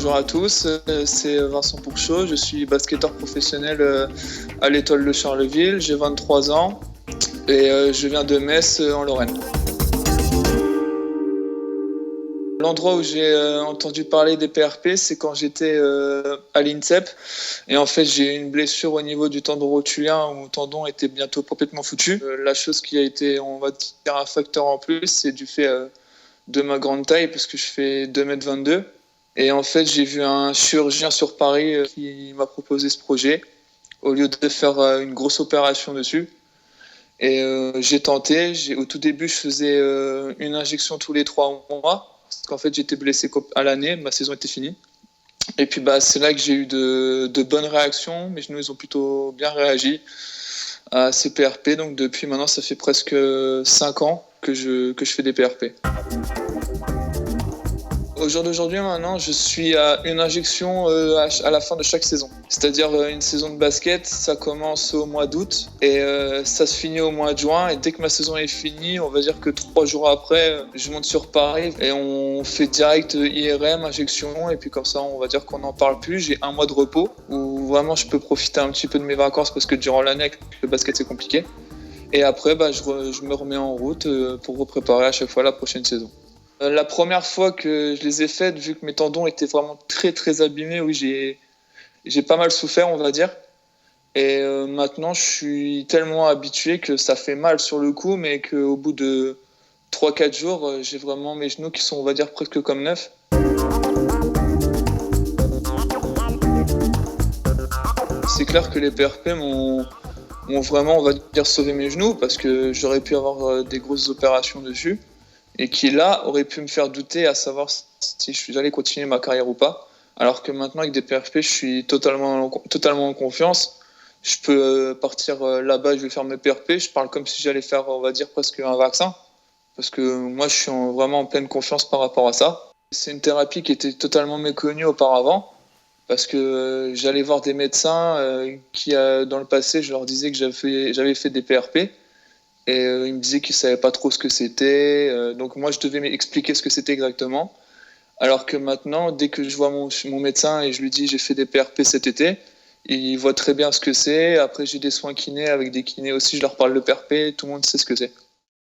bonjour à tous, c'est Vincent Pourchaud, je suis basketteur professionnel à l'Étoile de Charleville, j'ai 23 ans et je viens de Metz en Lorraine. L'endroit où j'ai entendu parler des PRP, c'est quand j'étais à l'INSEP. Et en fait, j'ai eu une blessure au niveau du tendon rotulien où mon tendon était bientôt complètement foutu. La chose qui a été, on va dire, un facteur en plus, c'est du fait de ma grande taille, parce que je fais 2,22 m. Et en fait, j'ai vu un chirurgien sur Paris qui m'a proposé ce projet, au lieu de faire une grosse opération dessus. Et j'ai tenté. Au tout début, je faisais une injection tous les 3 mois. Parce qu'en fait, j'étais blessé à l'année, ma saison était finie. Et puis, c'est là que j'ai eu de bonnes réactions. Mes genoux, ils ont plutôt bien réagi à ces PRP. Donc, depuis maintenant, ça fait presque 5 ans que je fais des PRP. Au jour d'aujourd'hui, maintenant, je suis à une injection à la fin de chaque saison. C'est-à-dire une saison de basket, ça commence au mois d'août et ça se finit au mois de juin. Et dès que ma saison est finie, on va dire que 3 jours après, je monte sur Paris et on fait direct IRM, injection. Et puis comme ça, on va dire qu'on n'en parle plus. J'ai un mois de repos où vraiment je peux profiter un petit peu de mes vacances parce que durant l'année, avec le basket, c'est compliqué. Et après, je me remets en route pour repréparer à chaque fois la prochaine saison. La première fois que je les ai faites, vu que mes tendons étaient vraiment très très abîmés, oui, j'ai pas mal souffert, on va dire. Et maintenant, je suis tellement habitué que ça fait mal sur le coup, mais qu'au bout de 3-4 jours, j'ai vraiment mes genoux qui sont, on va dire, presque comme neufs. C'est clair que les PRP m'ont vraiment, on va dire, sauvé mes genoux, parce que j'aurais pu avoir des grosses opérations dessus. Et qui là aurait pu me faire douter à savoir si j'allais continuer ma carrière ou pas. Alors que maintenant avec des PRP, je suis totalement en confiance. Je peux partir là-bas, je vais faire mes PRP. Je parle comme si j'allais faire, on va dire, presque un vaccin. Parce que moi, je suis vraiment en pleine confiance par rapport à ça. C'est une thérapie qui était totalement méconnue auparavant. Parce que j'allais voir des médecins qui, dans le passé, je leur disais que j'avais fait des PRP. Et il me disait qu'il ne savait pas trop ce que c'était. Donc moi, je devais m'expliquer ce que c'était exactement. Alors que maintenant, dès que je vois mon médecin et je lui dis j'ai fait des PRP cet été, il voit très bien ce que c'est. Après, j'ai des soins kinés avec des kinés aussi. Je leur parle de PRP. Tout le monde sait ce que c'est.